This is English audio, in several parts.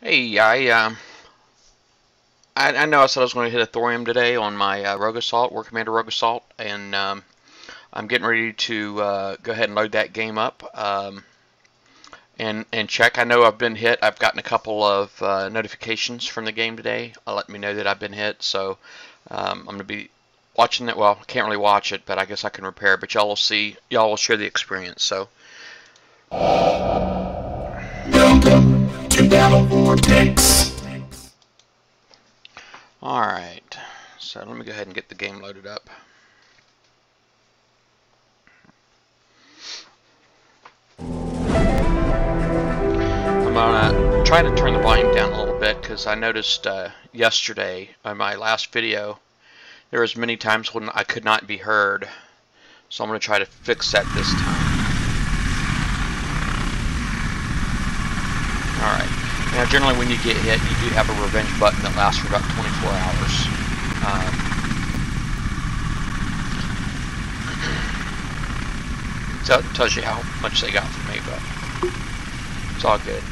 Hey, I know I said I was going to hit a Thorium today on my Rogue Assault, War Commander Rogue Assault, and I'm getting ready to go ahead and load that game up and check. I know I've been hit. I've gotten a couple of notifications from the game today letting me know that I've been hit, so I'm going to be watching it. Well, I can't really watch it, but I guess I can repair it, but y'all will see. Y'all will share the experience, so. Welcome to Battle Vortex. Alright, so let me go ahead and get the game loaded up. I'm gonna try to turn the volume down a little bit because I noticed yesterday on my last video there was many times when I could not be heard, so I'm gonna try to fix that this time. Alright. Now, generally, when you get hit, you do have a revenge button that lasts for about 24 hours. So it tells you how much they got from me, but it's all good.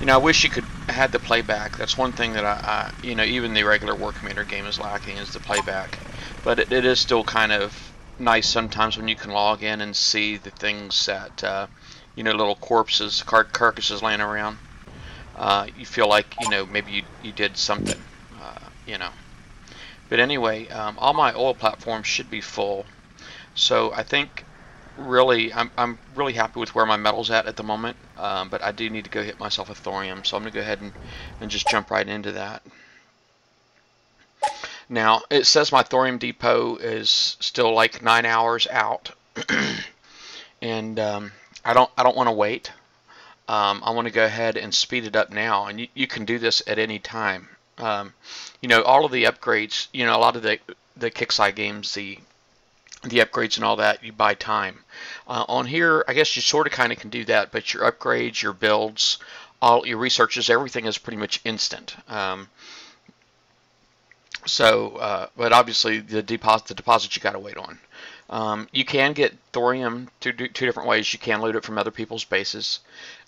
You know, I wish you could have the playback. That's one thing that you know, even the regular War Commander game is lacking, is the playback. But it is still kind of nice sometimes when you can log in and see the things that you know, little corpses, carcasses laying around. You feel like, you know, maybe you did something, you know. But anyway, all my oil platforms should be full, so I think really I'm really happy with where my metal's at the moment. But I do need to go hit myself a thorium, so I'm gonna go ahead and just jump right into that. Now, it says my thorium depot is still like 9 hours out, and I don't want to wait. I want to go ahead and speed it up now, and you can do this at any time. You know, all of the upgrades, you know, a lot of the Kixeye games, the upgrades and all that, you buy time. On here, I guess you sort of kind of can do that, but your upgrades, your builds, all your researches, everything is pretty much instant. But obviously the deposit you got to wait on. You can get thorium two different ways. You can loot it from other people's bases,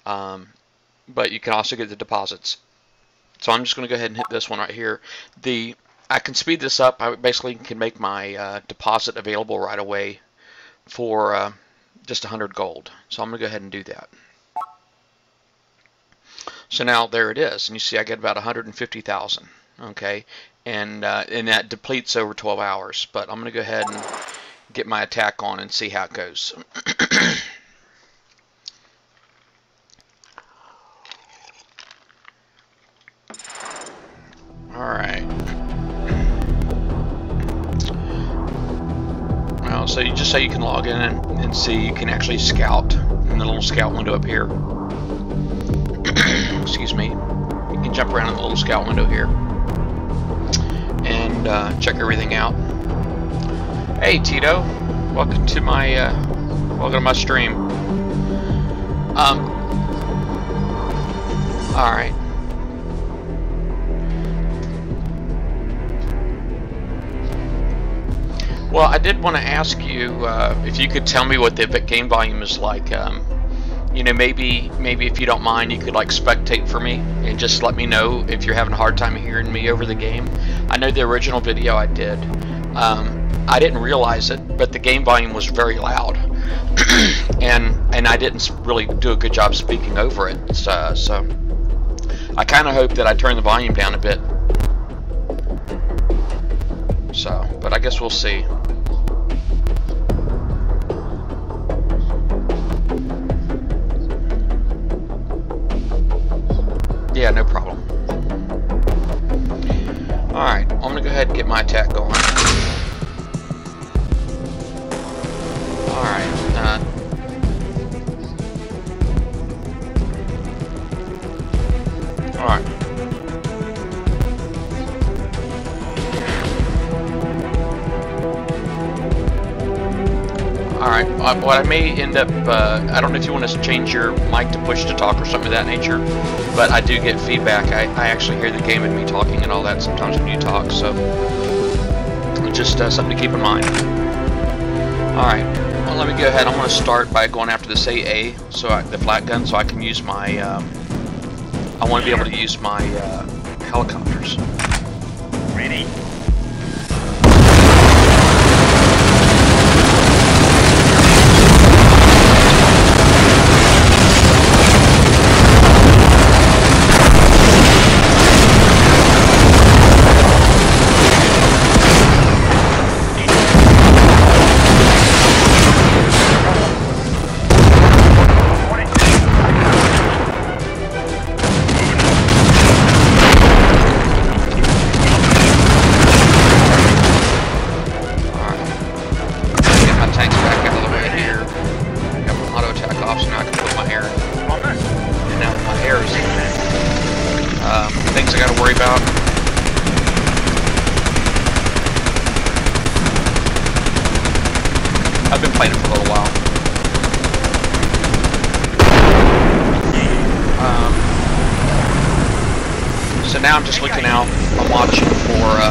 but you can also get the deposits. So I'm just going to go ahead and hit this one right here. I can speed this up. I basically can make my deposit available right away for just 100 gold. So I'm going to go ahead and do that. So now there it is, and you see I get about 150,000. Okay, and that depletes over 12 hours. But I'm going to go ahead and get my attack on and see how it goes. Alright. Well, so you can log in and see, you can actually scout in the little scout window up here. Excuse me. You can jump around in the little scout window here and check everything out. Hey Tito, welcome to my stream. All right. Well, I did want to ask you if you could tell me what the game volume is like. You know, maybe if you don't mind, you could like spectate for me and just let me know if you're having a hard time hearing me over the game. I know the original video I did, I didn't realize it, but the game volume was very loud, and I didn't really do a good job speaking over it. So I kind of hope that I turn the volume down a bit. So, but I guess we'll see. Yeah, no problem. Alright, I'm gonna go ahead and get my attack going. Alright, alright. Alright, what I may end up, I don't know if you want to change your mic to push to talk or something of that nature, but I do get feedback. I actually hear the game and me talking and all that sometimes when you talk, so just something to keep in mind. Alright. Well, let me go ahead. I'm going to start by going after this AA, the flat gun, so I can use my. I want to be able to use my helicopters. Ready. Things I got to worry about. I've been playing it for a little while. So now I'm just looking out. I'm watching for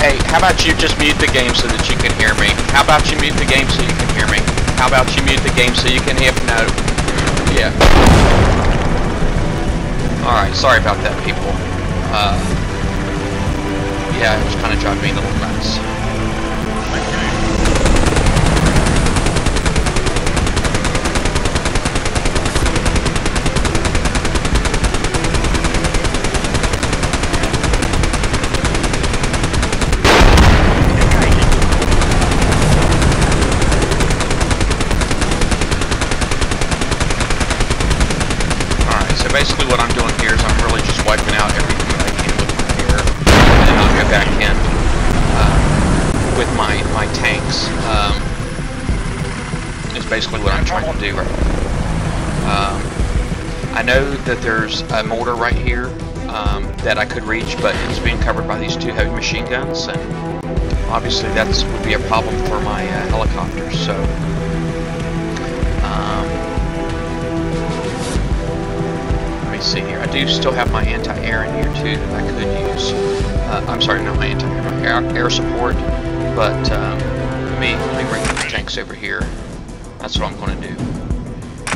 Hey, how about you just mute the game so that you can hear me? How about you mute the game so you can hear me? How about you mute the game so you can hear me? No. Yeah. Alright, sorry about that, people. Yeah, it was kind of driving me a little nuts. Basically what I'm doing here is I'm really just wiping out everything that I can with my air, and then I'll go back in with my tanks. Is basically what I'm trying to do right now. I know that there's a mortar right here that I could reach, but it's being covered by these two heavy machine guns, and obviously that would be a problem for my helicopters. So. See here, I do still have my anti-air in here too that I could use. I'm sorry, not my anti-air, my air support. But let me bring the tanks over here. That's what I'm going to do.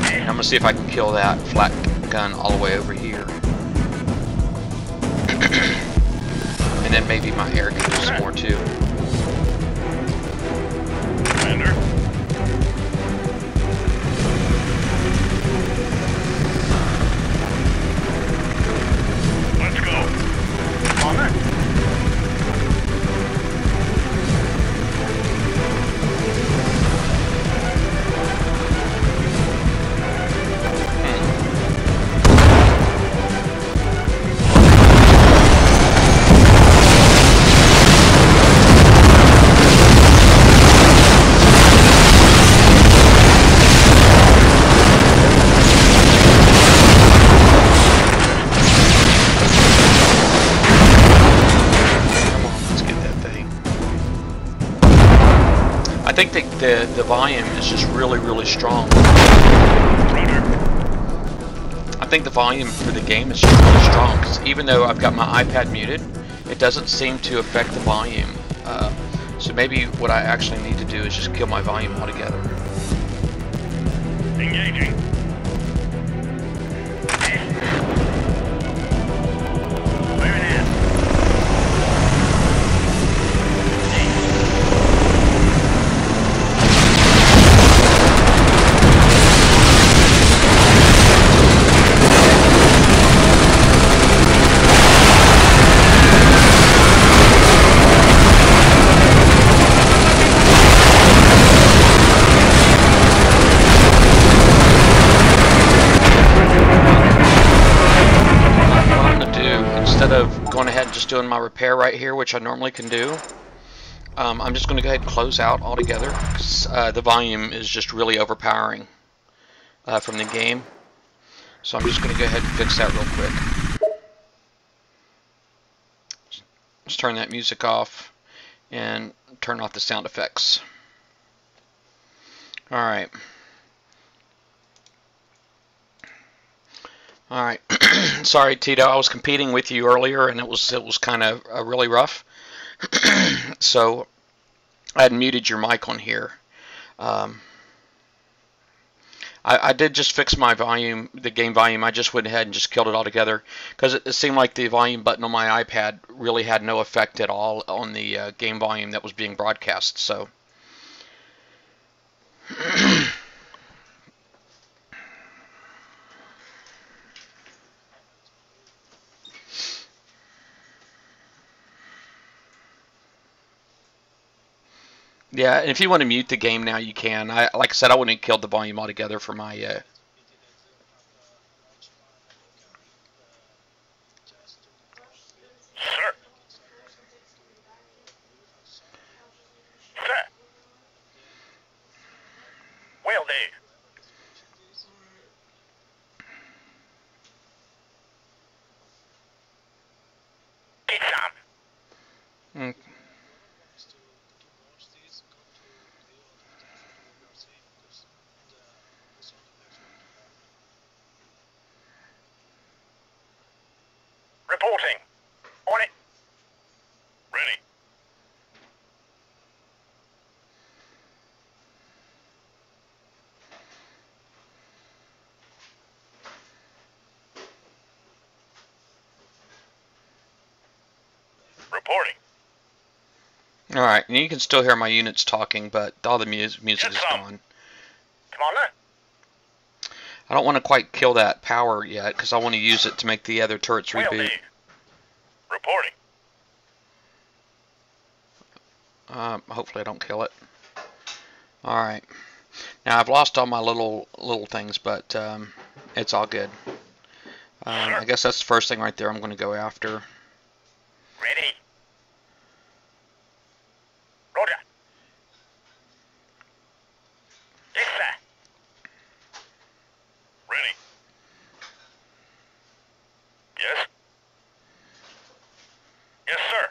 And I'm going to see if I can kill that flat gun all the way over here. And then maybe my air can do some more too. Commander. I think the volume is just really strong. I think the volume for the game is just really strong, because even though I've got my iPad muted, it doesn't seem to affect the volume. So maybe what I actually need to do is just kill my volume altogether. Engaging. Just doing my repair right here, which I normally can do. I'm just going to go ahead and close out altogether. The volume is just really overpowering from the game, so I'm just going to go ahead and fix that real quick. Let's turn that music off and turn off the sound effects. Alright. Alright. Sorry, Tito, I was competing with you earlier and it was kind of really rough. So I had muted your mic on here. I did just fix my volume, the game volume. I just went ahead and just killed it altogether because it seemed like the volume button on my iPad really had no effect at all on the game volume that was being broadcast. So yeah, and if you want to mute the game now, you can. Like I said, I wouldn't have killed the volume altogether for my. Sir. Sir. Will do. Get some. Mm. Reporting. On it. Ready. Reporting. All right, and you can still hear my units talking, but all the music is Yes, sir. gone. Commander. I don't want to quite kill that power yet because I want to use it to make the other turrets Will reboot. do. Reporting. Hopefully I don't kill it. All right. Now I've lost all my little things, but it's all good. I guess that's the first thing right there I'm going to go after. Ready. Roger. Yes, sir. Ready. Yes. Yes, sir.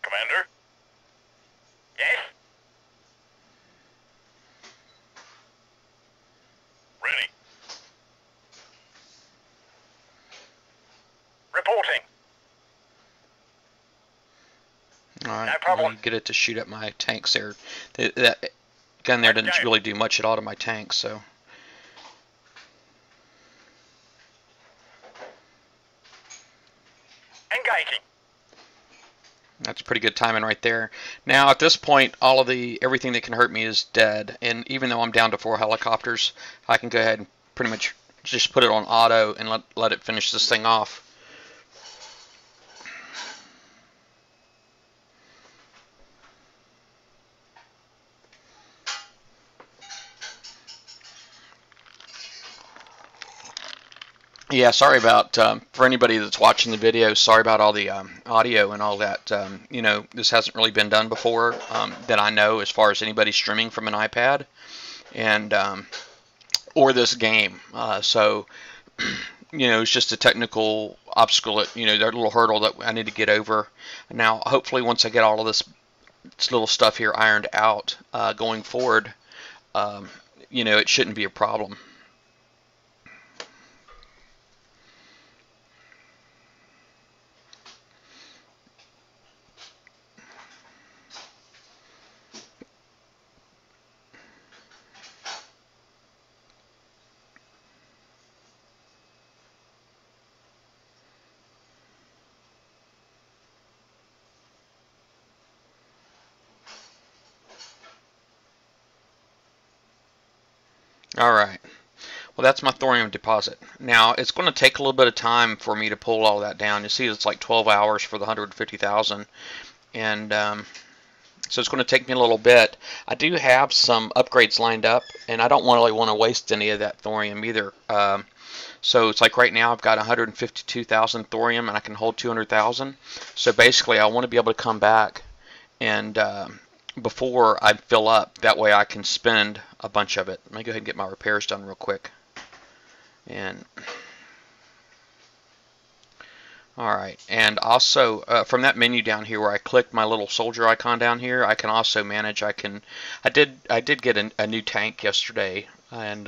Commander. Yes. Ready. Reporting. All right. No I'm problem. going to get it to shoot at my tanks there. That gun there didn't really do much at all to my tanks, so. Engaging. That's pretty good timing right there. Now at this point, everything that can hurt me is dead, and even though I'm down to 4 helicopters, I can go ahead and pretty much just put it on auto and let it finish this thing off. Yeah, sorry about for anybody that's watching the video. Sorry about all the audio and all that. You know, this hasn't really been done before that I know, as far as anybody streaming from an iPad and or this game. So you know, it's just a technical obstacle. You know, that little hurdle that I need to get over. Now, hopefully, once I get all of this little stuff here ironed out going forward, you know, it shouldn't be a problem. All right. Well, that's my thorium deposit. Now, it's going to take a little bit of time for me to pull all that down. You see, it's like 12 hours for the 150,000. And so it's going to take me a little bit. I do have some upgrades lined up, and I don't really want to waste any of that thorium either. So it's like right now I've got 152,000 thorium, and I can hold 200,000. So basically, I want to be able to come back and before I fill up. That way I can spend a bunch of it. Let me go ahead and get my repairs done real quick. And alright, and also from that menu down here where I click my little soldier icon down here, I can also manage. I did get a new tank yesterday, and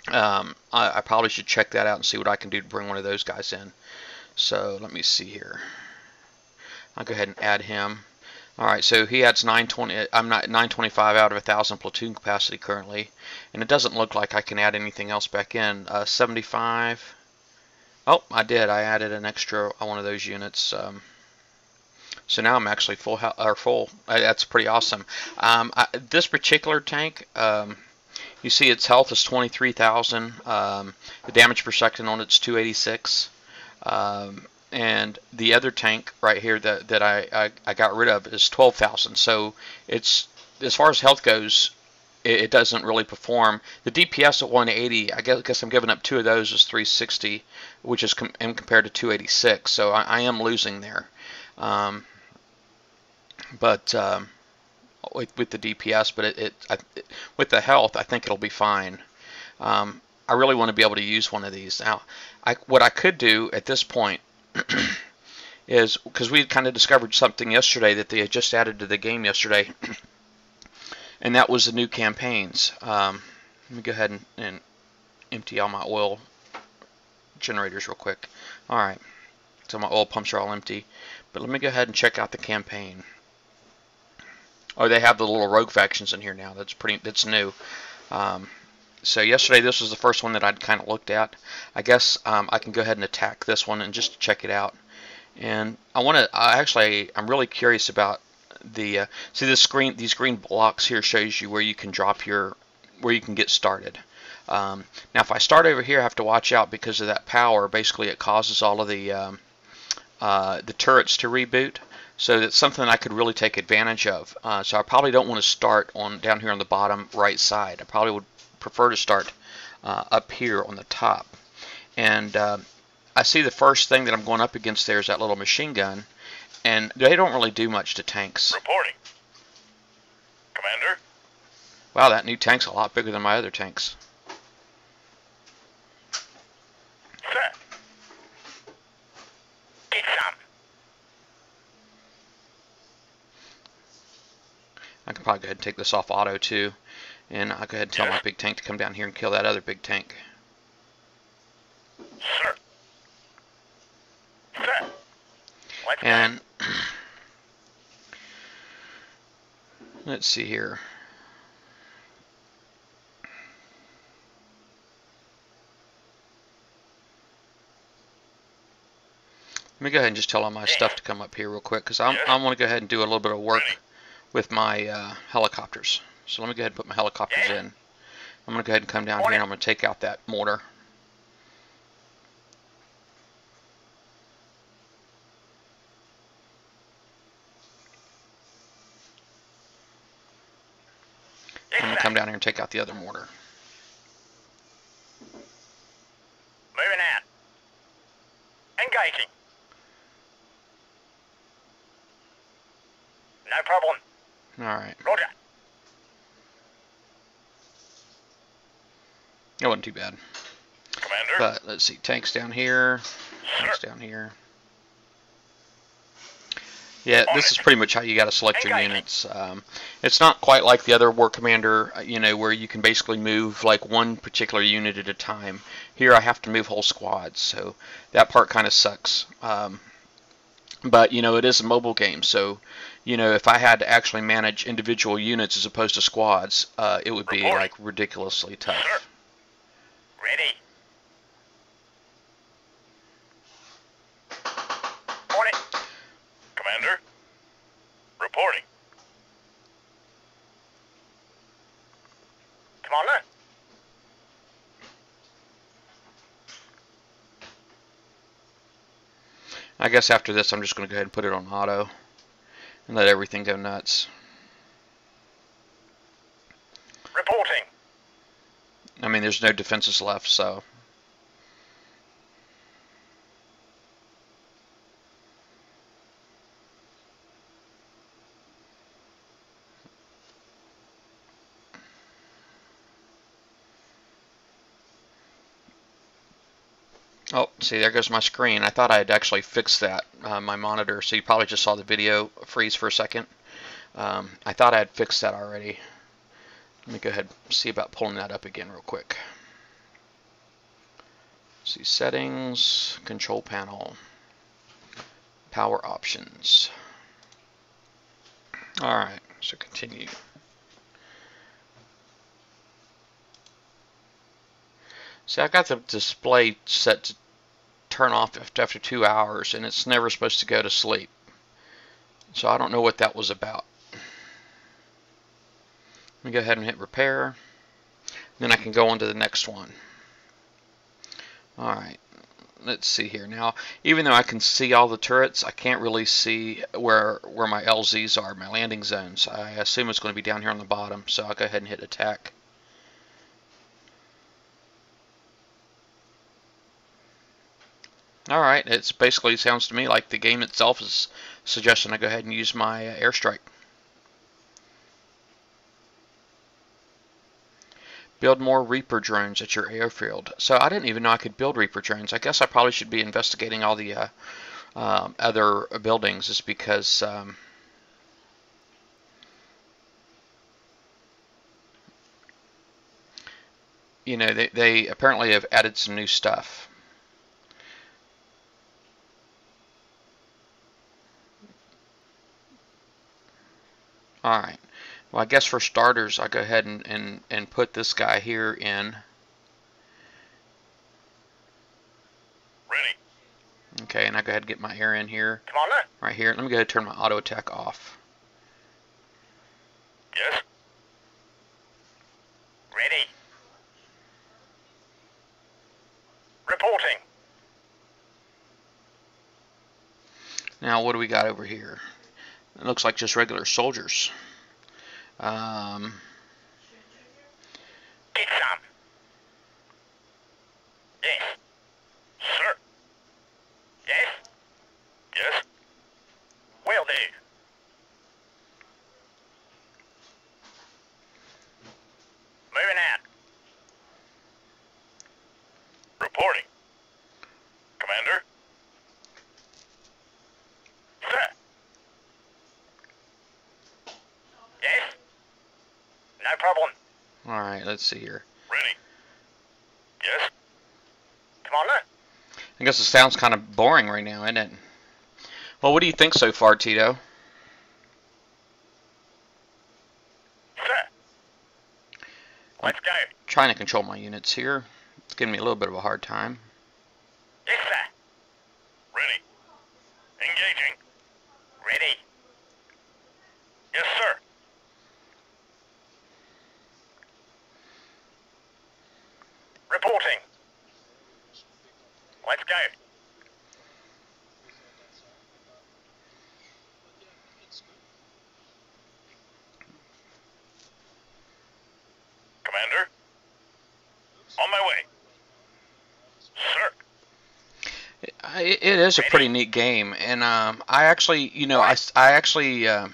I probably should check that out and see what I can do to bring one of those guys in. So let me see here. I'll go ahead and add him. All right, so he adds 920. I'm not 925 out of 1,000 platoon capacity currently, and it doesn't look like I can add anything else back in. 75. Oh, I did. I added an extra one of those units. So now I'm actually full. That's pretty awesome. This particular tank, you see its health is 23,000. The damage per second on it's 286. And the other tank right here that I got rid of is 12,000. So it's, as far as health goes, it doesn't really perform. The DPS at 180, I guess I'm giving up 2 of those, is 360, which is compared to 286. So I am losing there. With the DPS, but with the health, I think it'll be fine. I really want to be able to use one of these. Now, what I could do at this point is, because we kind of discovered something yesterday that they had just added to the game yesterday, and that was the new campaigns. Let me go ahead and empty all my oil generators real quick. Alright, so my oil pumps are all empty, but let me go ahead and check out the campaign. Oh, they have the little rogue factions in here now. That's new. So yesterday this was the first one that I'd kind of looked at. I guess I can go ahead and attack this one and just check it out. And I'm really curious about the see this screen. These green blocks here shows you where you can drop where you can get started. Now if I start over here, I have to watch out because of that power. Basically, it causes all of the turrets to reboot. So that's something that I could really take advantage of. So I probably don't want to start down here on the bottom right side. I probably would prefer to start up here on the top. And I see the first thing that I'm going up against there is that little machine gun, and they don't really do much to tanks. Reporting. Commander? Wow, that new tank's a lot bigger than my other tanks. Sir. Get some. I can probably go ahead and take this off auto too, and I'll go ahead and tell my big tank to come down here and kill that other big tank. Sir. Sir. What's And let's see here. Let me go ahead and just tell all my stuff to come up here real quick, because I want to go ahead and do a little bit of work with my helicopters. So let me go ahead and put my helicopters in. I'm going to go ahead and come down here and I'm going to take out that mortar. I'm going to come down here and take out the other mortar. moving out? Engaging. No problem. Alright. Roger. That wasn't too bad. Commander? But let's see, tanks down here, tanks down here. Yeah, this is pretty much how you got to select your units. It's not quite like the other War Commander, you know, where you can basically move like one particular unit at a time. Here I have to move whole squads, so that part kind of sucks. But, you know, it is a mobile game, so, you know, if I had to actually manage individual units as opposed to squads, it would be like ridiculously tough. Sir. Ready. On it. Commander? Reporting. Commander? I guess after this I'm just going to go ahead and put it on auto and let everything go nuts. Reporting. I mean, there's no defenses left, so. Oh, see, there goes my screen. I thought I had actually fixed that, my monitor, so you probably just saw the video freeze for a second. I thought I had fixed that already. Let me go ahead and see about pulling that up again real quick. see, settings, control panel, power options. Alright, so continue. See, I got the display set to turn off after 2 hours, and it's never supposed to go to sleep. So I don't know what that was about. Let me go ahead and hit repair. Then I can go on to the next one. Alright, let's see here. Now, even though I can see all the turrets, I can't really see where my LZs are, my landing zones. I assume it's going to be down here on the bottom, so I'll go ahead and hit attack. Alright, it's basically sounds to me like the game itself is suggesting I go ahead and use my airstrike. Build more Reaper drones at your airfield. So I didn't even know I could build Reaper drones. I guess I probably should be investigating all the other buildings, just because you know, they apparently have added some new stuff. Alright, well, I guess for starters I'll go ahead and put this guy here in. Ready. Okay, and I go ahead and get my air in here. Commander? Right here. Let me go ahead and turn my auto attack off. Yes. Ready. Reporting. Now what do we got over here? It looks like just regular soldiers. Get some. Yes. Sir. Yes. Yes. Will do. Moving out. Reporting. Commander. Sir. Yes. No problem. Alright, let's see here. Ready. Yes. Commander. I guess it sounds kind of boring right now, isn't it? Well, what do you think so far, Tito? Sir. Let's go. Trying to control my units here. It's giving me a little bit of a hard time. Yes, sir. Ready. Engaging. Ready. Yes, sir. Reporting. Let's go. Commander. On my way. Sir. It is a pretty neat game, and I actually, you know, I actually let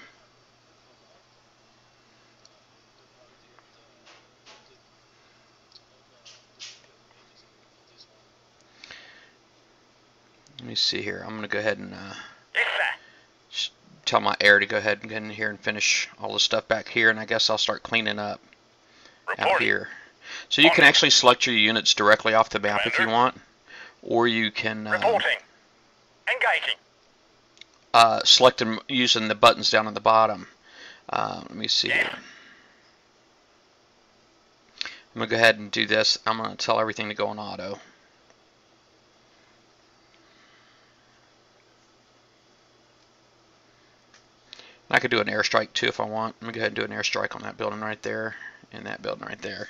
me see here. I'm gonna go ahead and Yes, sir. tell my air to go ahead and get in here and finish all the stuff back here, and I guess I'll start cleaning up out Reporting. here. So you can actually select your units directly off the map if you want, or you can Reporting. Engaging. select them using the buttons down at the bottom. Let me see here. I'm going to go ahead and do this. I'm going to tell everything to go on auto. I could do an airstrike too if I want. Let me go ahead and do an airstrike on that building right there and that building right there.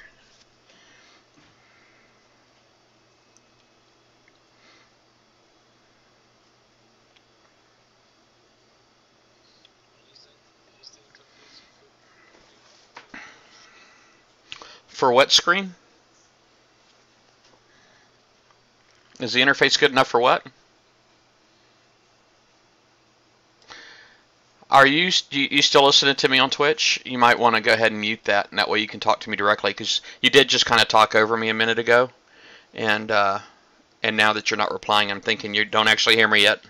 For what screen? Is the interface good enough for what? Are you still listening to me on Twitch? You might want to go ahead and mute that, and that way you can talk to me directly, because you did just kind of talk over me a minute ago, and now that you're not replying, I'm thinking you don't actually hear me yet.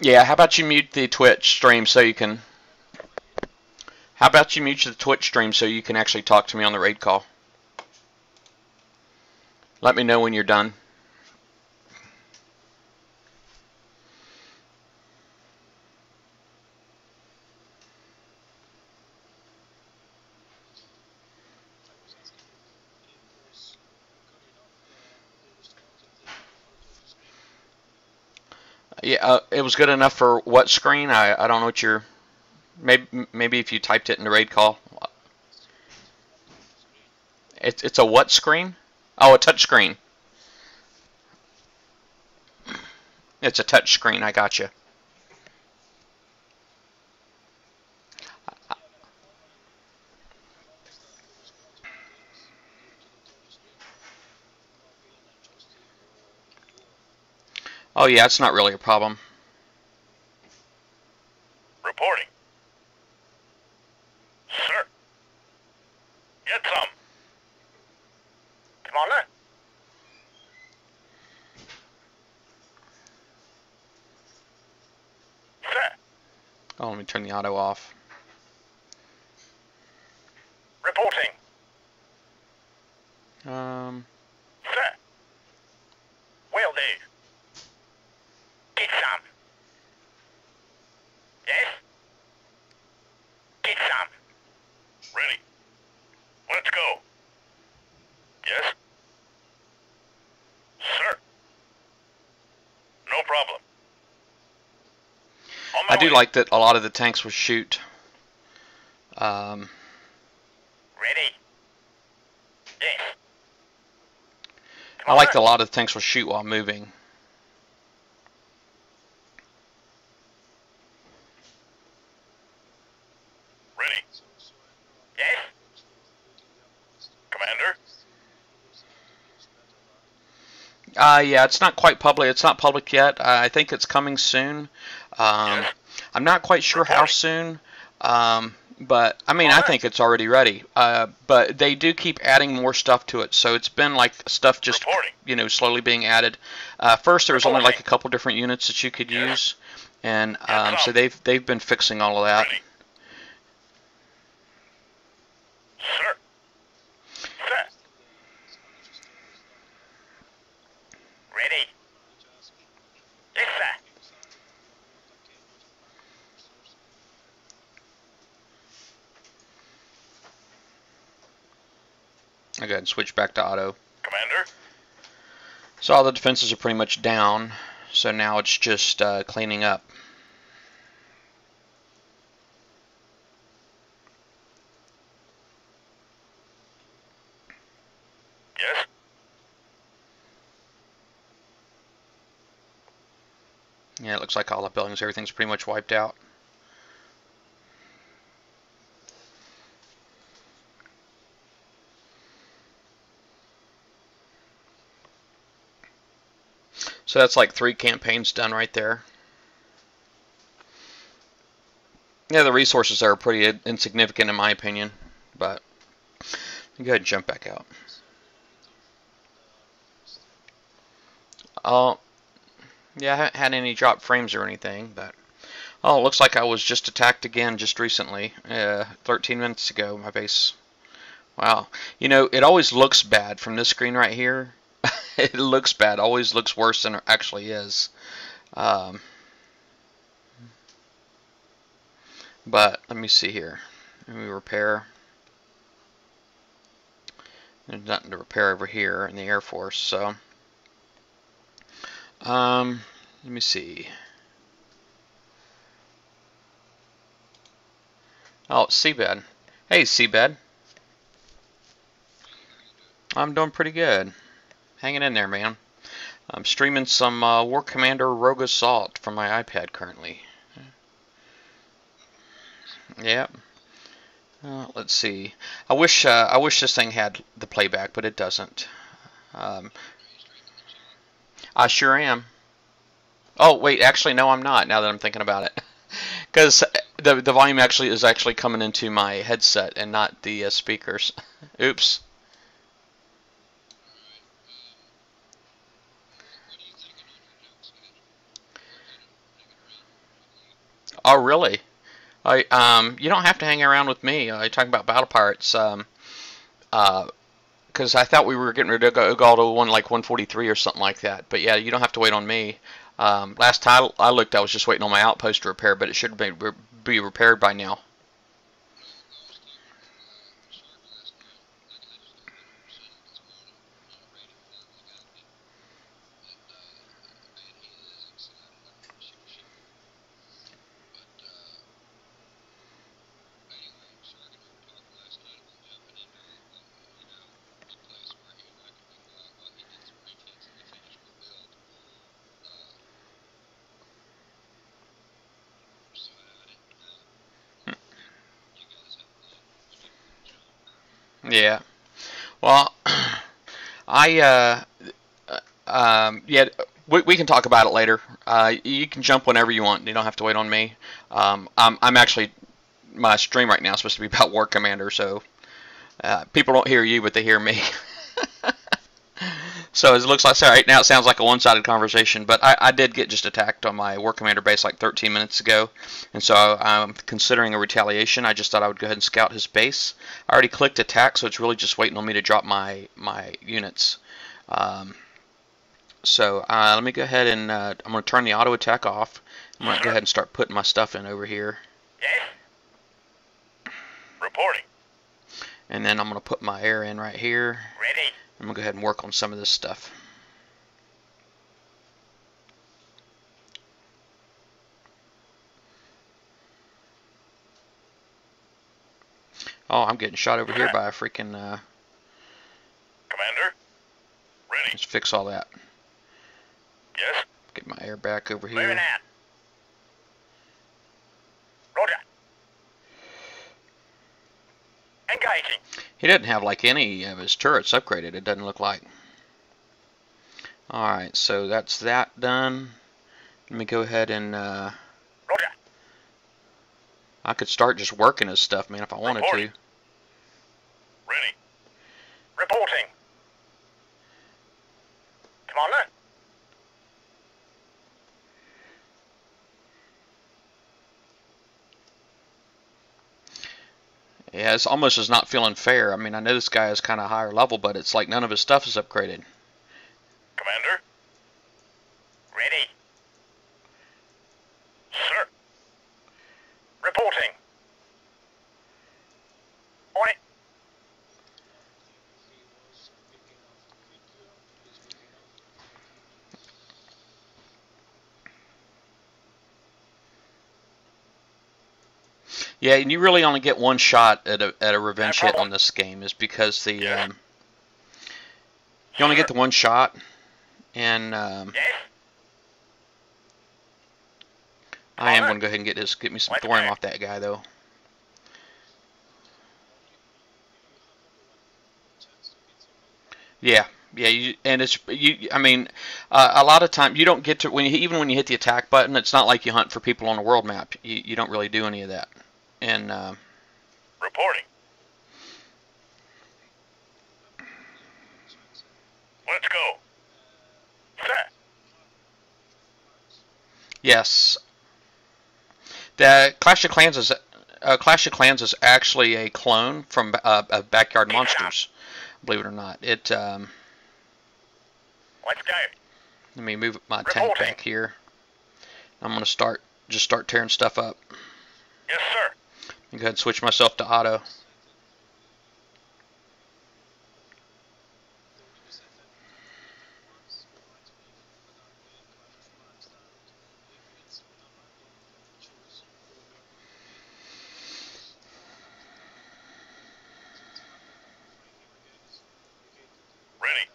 Yeah, how about you mute the Twitch stream so you can... How about you mute the Twitch stream so you can actually talk to me on the raid call? Let me know when you're done. Yeah, it was good enough for what screen? I don't know what you're. Maybe if you typed it in the raid call. It's a what screen? Oh, a touch screen. It's a touch screen. I got you. Oh yeah, it's not really a problem. Reporting. Sir. Get some. Commander? Sir. Oh, let me turn the auto off. Reporting. Sir. Will do. Get some. Yes? Get some. Ready. Let's go. Yes? Sir. No problem. On my I do way. like that a lot of the tanks will shoot. Ready. Yes. I like that a lot of the tanks will shoot while moving. Ready. Yes? Commander? Yeah, it's not quite public. It's not public yet. I think it's coming soon. Yes. I'm not quite sure how Reporting. soon. But I mean, I think it's already ready. But they do keep adding more stuff to it, so it's been like stuff just Reporting. slowly being added. First, there was only like a Reporting. couple different units that you could Yes. use, and Yes, so sir. they've been fixing all of that. Ready. Sir. Sir. Ready. Yes, sir. I go ahead and switch back to auto. Commander? So all the defenses are pretty much down. So now it's just cleaning up. Yes? Yeah, it looks like all the buildings, everything's pretty much wiped out. So that's like 3 campaigns done right there. Yeah, the resources there are pretty insignificant in my opinion, but go ahead and jump back out. Oh, yeah, I haven't had any drop frames or anything, but oh, it looks like I was just attacked again just recently, 13 minutes ago, my base. Wow, you know, it always looks bad from this screen right here. It looks bad, always looks worse than it actually is. But let me see here. Let me repair. There's nothing to repair over here in the Air Force, so let me see. Oh, Seabed. Hey, Seabed. I'm doing pretty good. Hanging in there, man. I'm streaming some War Commander Rogue Assault from my iPad currently. Yep. Let's see. I wish this thing had the playback, but it doesn't. I sure am. Oh wait, actually no, I'm not. Now that I'm thinking about it, because the volume actually is coming into my headset and not the speakers. Oops. Oh really? You don't have to hang around with me. You're talking about Battle Pirates. because I thought we were getting ready to go to one like 143 or something like that. But yeah, you don't have to wait on me. Last time I looked, I was just waiting on my outpost to repair, but it should be repaired by now. Yeah. Well, I yeah, we can talk about it later. You can jump whenever you want. You don't have to wait on me. I'm actually, my stream right now is supposed to be about War Commander, so people don't hear you, but they hear me. So it looks like right now it sounds like a one-sided conversation, but I did get just attacked on my War Commander base like 13 minutes ago, and so I'm considering a retaliation. I just thought I would go ahead and scout his base. I already clicked attack, so it's really just waiting on me to drop my units. So let me go ahead and I'm going to turn the auto attack off. I'm going to go ahead and start putting my stuff in over here. Yes. Reporting. And then I'm going to put my air in right here. Ready. I'm going to go ahead and work on some of this stuff. Oh, I'm getting shot over here by a freaking... Commander. Ready. Let's fix all that. Yes. Get my air back over here. Moving out. Roger. Engaging. He doesn't have like any of his turrets upgraded, it doesn't look like. Alright, so that's that done. Let me go ahead and Roger. I could start just working his stuff, man, if I wanted Reporting. to. Ready. Reporting. Commander. Yeah, it's almost as not feeling fair. I mean, I know this guy is kind of higher level, but it's like none of his stuff is upgraded. Commander. Ready. Sir. Reporting. On it. Yeah, and you really only get one shot at a revenge No hit problem. on this game, is because the Yeah. you only get the one shot, and Yes. I am going to go ahead and get me some Right thorium back. off that guy though. Yeah, yeah, and it's you. I mean, a lot of time you don't get to even when you hit the attack button. It's not like you hunt for people on the world map. You don't really do any of that. And Reporting. Let's go. Sir. yes, the Clash of Clans is actually a clone from of Backyard Monsters. Believe it or not, it. Let's go. Let me move my tank Reporting. back here. I'm gonna start tearing stuff up. Yes, sir. Go ahead and switch myself to auto. Ready.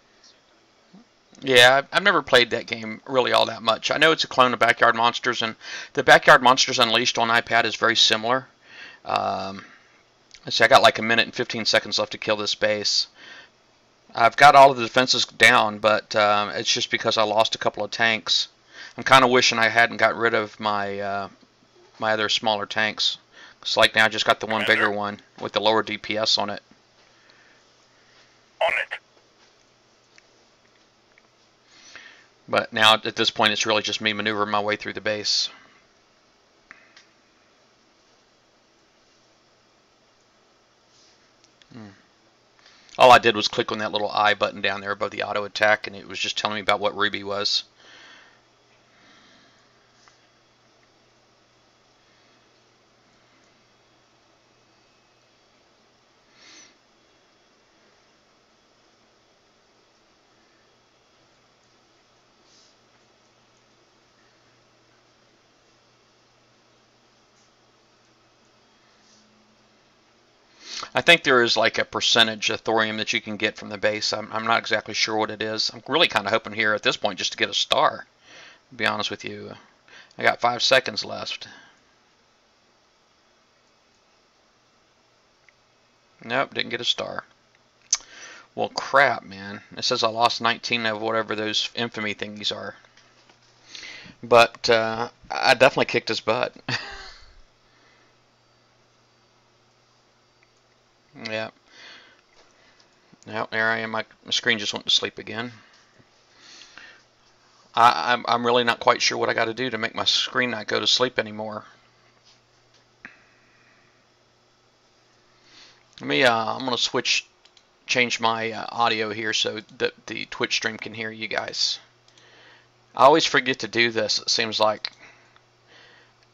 Yeah, I've never played that game really all that much. I know it's a clone of Backyard Monsters, and the Backyard Monsters Unleashed on iPad is very similar. Let's see, I got like a minute and 15 seconds left to kill this base. I've got all of the defenses down, but it's just because I lost a couple of tanks. I'm kind of wishing I hadn't got rid of my my other smaller tanks. It's like now I just got the one bigger one with the lower DPS on it. On it. But now at this point it's really just me maneuvering my way through the base. Oh, all I did was click on that little I button down there above the auto attack, and it was just telling me about what Ruby was. I think there is like a percentage of thorium that you can get from the base. I'm not exactly sure what it is. I'm really kind of hoping here at this point just to get a star, to be honest with you. I got 5 seconds left. Nope, didn't get a star. Well, crap, man. It says I lost 19 of whatever those infamy thingies are. But I definitely kicked his butt. Yeah. Now there I am. My screen just went to sleep again. I'm really not quite sure what I got to do to make my screen not go to sleep anymore. Let me. I'm gonna change my audio here so that the Twitch stream can hear you guys. I always forget to do this. It seems like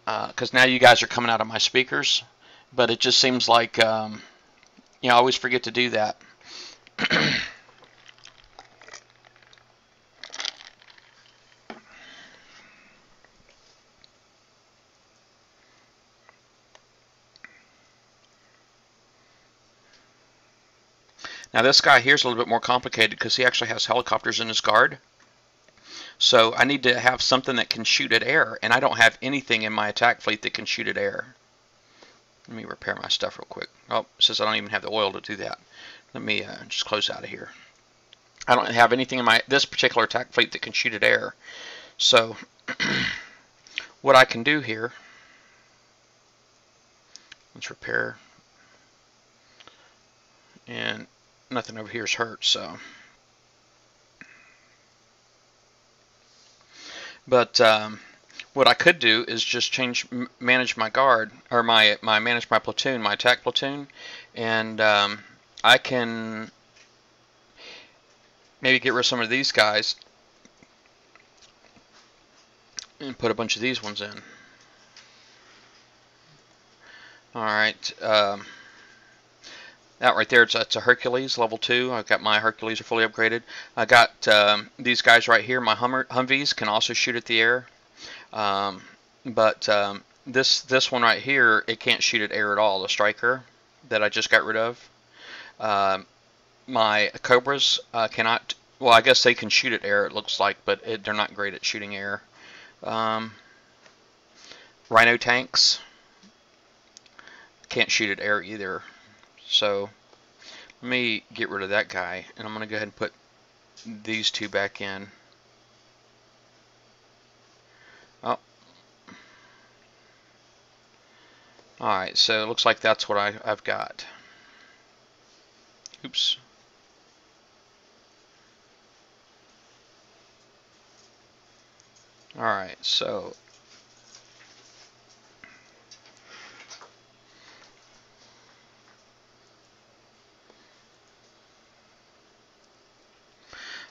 because now you guys are coming out of my speakers, but it just seems like. You know, I always forget to do that. Now this guy here is a little bit more complicated because he actually has helicopters in his guard. So I need to have something that can shoot at air, and I don't have anything in my attack fleet that can shoot at air. Let me repair my stuff real quick. Oh, it says I don't even have the oil to do that. Let me just close out of here. I don't have anything in this particular attack fleet that can shoot at air. So what I can do here, let's repair. And nothing over here is hurt, so. But what I could do is just manage my guard, or manage my platoon, my attack platoon, and I can maybe get rid of some of these guys and put a bunch of these ones in. Alright, that right there, it's a Hercules, level 2. I've got my Hercules are fully upgraded. I got these guys right here, my Humvees can also shoot at the air. But this one right here, it can't shoot at air at all, the Striker that I just got rid of. My Cobras cannot, well, I guess they can shoot at air, it looks like, but they're not great at shooting air. Rhino tanks can't shoot at air either. So let me get rid of that guy, and I'm going to go ahead and put these two back in. Oh. Alright, so it looks like that's what I've got. Oops. Alright, so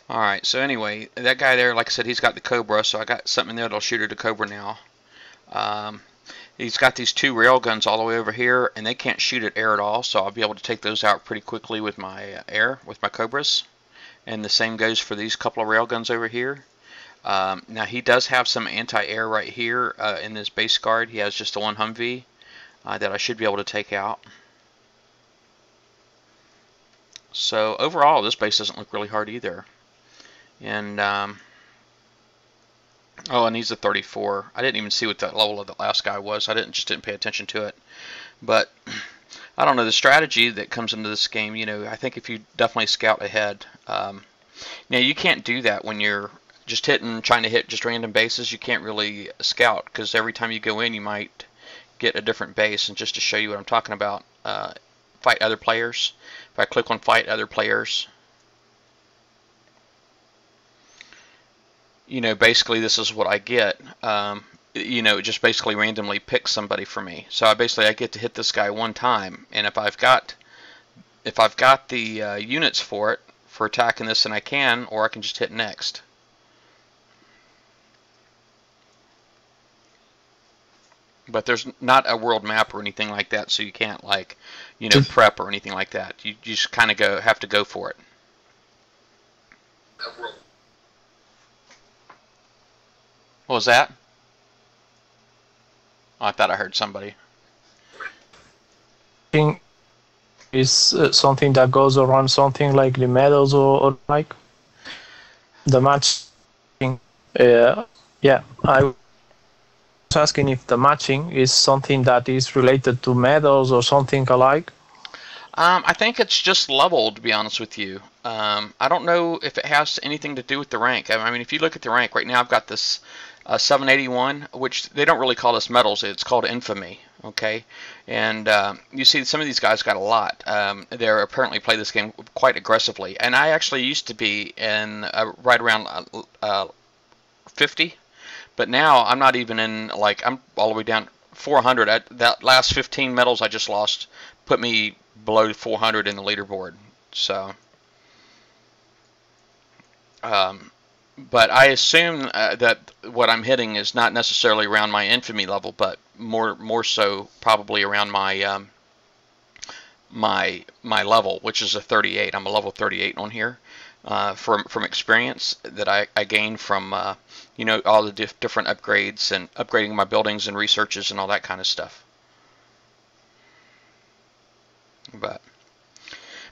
alright, so anyway, that guy there, like I said, he's got the Cobra, so I got something in there that'll shoot at a Cobra now. He's got these two rail guns all the way over here, and they can't shoot at air at all, so I'll be able to take those out pretty quickly with my with my Cobras. And the same goes for these couple of rail guns over here. Now he does have some anti-air right here in this base guard. He has just the one Humvee that I should be able to take out. So overall, this base doesn't look really hard either. And oh, and he's a 34. I didn't even see what that level of the last guy was. I just didn't pay attention to it. But I don't know, the strategy that comes into this game, you know, I think if you definitely scout ahead. Now you can't do that when you're just trying to hit just random bases. You can't really scout, because every time you go in you might get a different base. And just to show you what I'm talking about, fight other players. If I click on fight other players, you know, basically this is what I get. You know, it just basically randomly picks somebody for me. So I get to hit this guy one time, and if I've got if I've got the units for it, for attacking this, and I can, or I can just hit next. But there's not a world map or anything like that, so you can't, like, you know, prep or anything like that. You just kind of have to go for it. What was that? Oh, I thought I heard somebody. Is something that goes around something like the medals or like the matching. Yeah, I was asking if the matching is something that is related to medals or something alike. I think it's just level, to be honest with you. I don't know if it has anything to do with the rank. I mean, if you look at the rank right now, I've got this 781, which they don't really call this medals. It's called infamy. Okay, and you see some of these guys got a lot. They apparently play this game quite aggressively, and I actually used to be in right around 50, but now I'm not even in, like, I'm all the way down 400. That last 15 medals I just lost put me below 400 in the leaderboard. So, but I assume that what I'm hitting is not necessarily around my infamy level, but more so probably around my my level, which is a 38. I'm a level 38 on here from experience that I gained from you know, all the different upgrades and upgrading my buildings and researches and all that kind of stuff.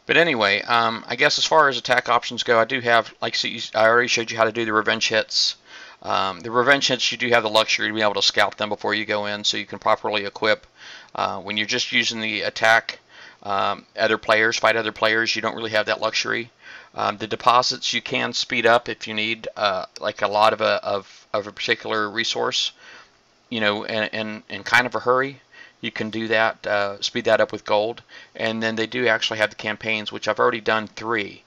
But anyway, I guess as far as attack options go, I do have, like, so I already showed you how to do the revenge hits. The revenge hits, you do have the luxury to be able to scout them before you go in, so you can properly equip. When you're just using the attack, other players, fight other players, you don't really have that luxury. The deposits you can speed up if you need, like, a lot of a particular resource, you know, in kind of a hurry. You can do that, speed that up with gold. And then they do actually have the campaigns, which I've already done 3.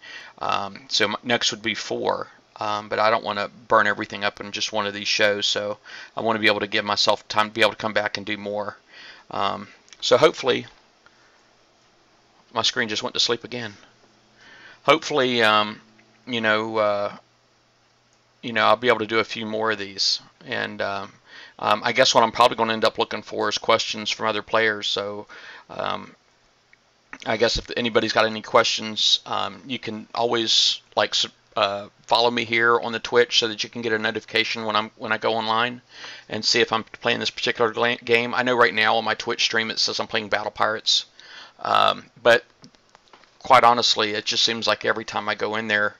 So next would be 4. But I don't want to burn everything up in just one of these shows, so I want to be able to give myself time to be able to come back and do more. So hopefully, my screen just went to sleep again. Hopefully, you know, I'll be able to do a few more of these. And I guess what I'm probably going to end up looking for is questions from other players. So I guess if anybody's got any questions, you can always, like, follow me here on the Twitch so that you can get a notification when I go online and see if I'm playing this particular game. I know right now on my Twitch stream it says I'm playing Battle Pirates, but quite honestly, it just seems like every time I go in there,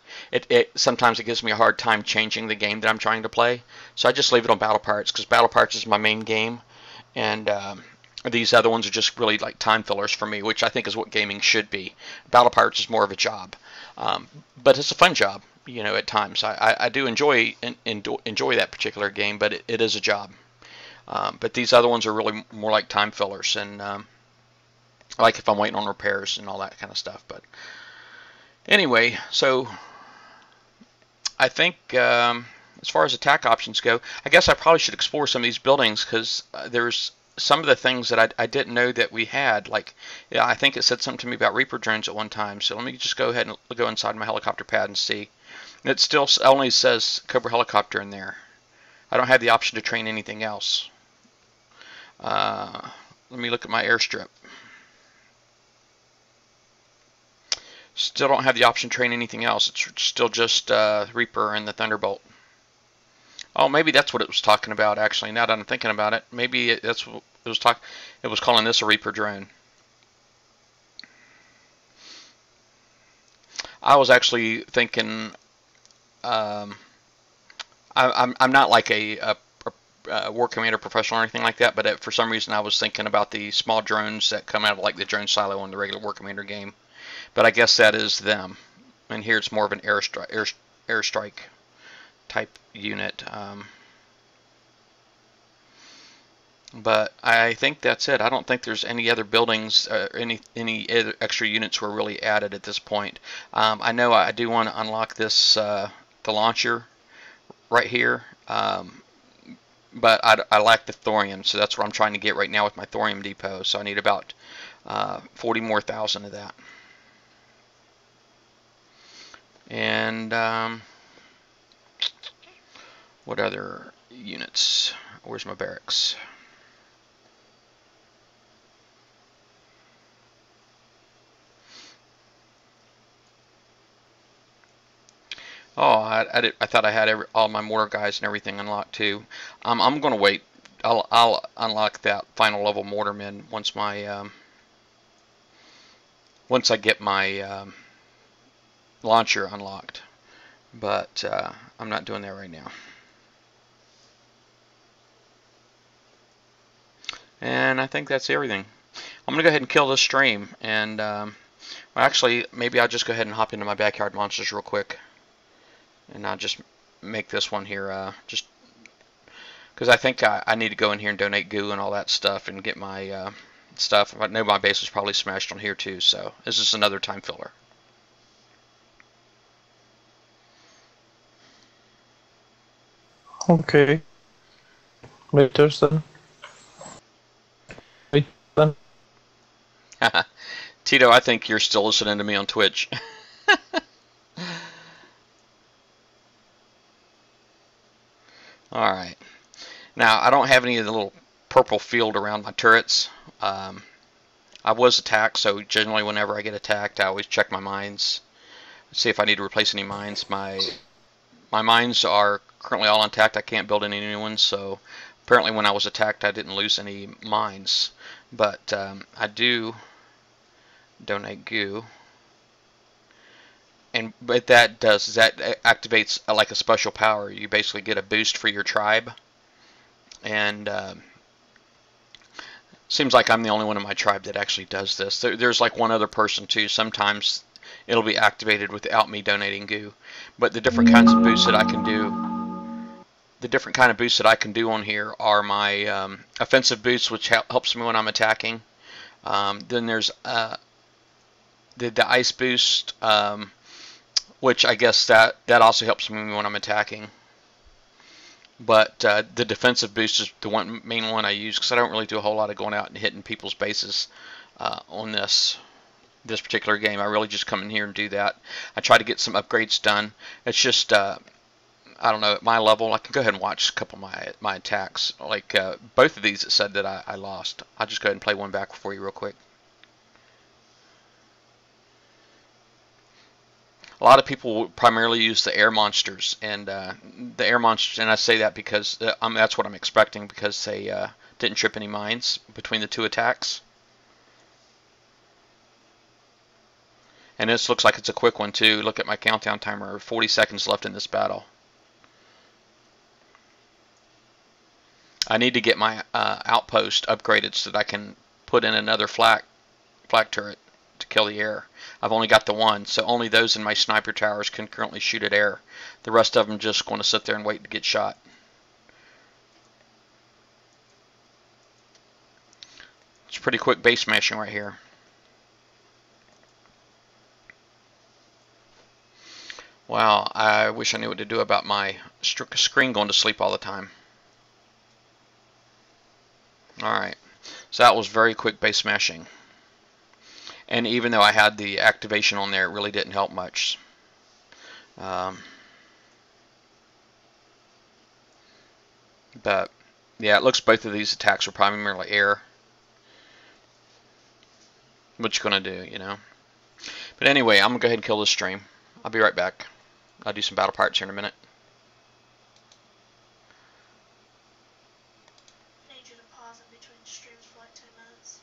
sometimes it gives me a hard time changing the game that I'm trying to play. So I just leave it on Battle Pirates, because Battle Pirates is my main game, and these other ones are just really like time fillers for me, which I think is what gaming should be. Battle Pirates is more of a job, but it's a fun job, you know, at times. I do enjoy that particular game, but it is a job. But these other ones are really more like time fillers, and like if I'm waiting on repairs and all that kind of stuff. But anyway, so I think as far as attack options go, I guess I probably should explore some of these buildings, because there's some of the things that I didn't know that we had. Like, yeah, I think it said something to me about Reaper drones at one time. So let me just go ahead and go inside my helicopter pad and see. It still only says Cobra helicopter in there. I don't have the option to train anything else. Let me look at my airstrip. Still don't have the option to train anything else. It's still just Reaper and the Thunderbolt. Oh, maybe that's what it was talking about, actually. Now that I'm thinking about it, maybe that's what it was talking. It was calling this a Reaper drone. I was actually thinking. I'm not like a War Commander professional or anything like that, but for some reason I was thinking about the small drones that come out of, like, the drone silo in the regular War Commander game. But I guess that is them. And here it's more of an airstrike type unit. But I think that's it. I don't think there's any other buildings, any other extra units were really added at this point. I know I do want to unlock this, the launcher right here. But I lack the thorium, so that's what I'm trying to get right now with my thorium depot. So I need about 40 more thousand of that. And what other units? Where's my barracks? Oh, I thought I had all my mortar guys and everything unlocked too. I'm gonna wait. I'll unlock that final level mortarmen once once I get my launcher unlocked. But I'm not doing that right now. And I think that's everything. I'm gonna go ahead and kill this stream, and well, actually, maybe I'll just go ahead and hop into my backyard monsters real quick, and I'll just make this one here, just because I think I need to go in here and donate goo and all that stuff and get my stuff. I know my base was probably smashed on here too, so this is another time filler. Okay. Later then. Wait then. Tito, I think you're still listening to me on Twitch. Alright. Now, I don't have any of the little purple field around my turrets. I was attacked, so generally whenever I get attacked, I always check my mines. See if I need to replace any mines. My mines are currently all intact. I can't build any new ones, so apparently when I was attacked, I didn't lose any mines. But I do donate goo. And what that does is that activates like a special power. You basically get a boost for your tribe. And seems like I'm the only one in my tribe that actually does this. There's like one other person too. Sometimes it'll be activated without me donating goo. But the different kinds of boosts that I can do, the different kind of boosts that I can do on here are my offensive boosts, which helps me when I'm attacking. Then there's the ice boost, which I guess that also helps me when I'm attacking. But the defensive boost is the main one I use because I don't really do a whole lot of going out and hitting people's bases on this particular game. I really just come in here and do that. I try to get some upgrades done. It's just I don't know, at my level, I can go ahead and watch a couple of my attacks. Like both of these, it said that I lost. I'll just go ahead and play one back for you real quick. A lot of people primarily use the air monsters, and the air monsters, and I say that because that's what I'm expecting, because they didn't trip any mines between the two attacks. And this looks like it's a quick one too. Look at my countdown timer, 40 seconds left in this battle. I need to get my outpost upgraded so that I can put in another flak turret to kill the air. I've only got the one, so only those in my sniper towers can currently shoot at air. The rest of them just going to sit there and wait to get shot. It's pretty quick base smashing right here. Wow, I wish I knew what to do about my screen going to sleep all the time. Alright, so that was very quick base smashing. And even though I had the activation on there, it really didn't help much. But yeah, it looks both of these attacks are primarily air. What you gonna do, you know? But anyway, I'm gonna go ahead and kill this stream. I'll be right back. I'll do some battle pirates here in a minute. I need you to pause in between streams for like 2 minutes.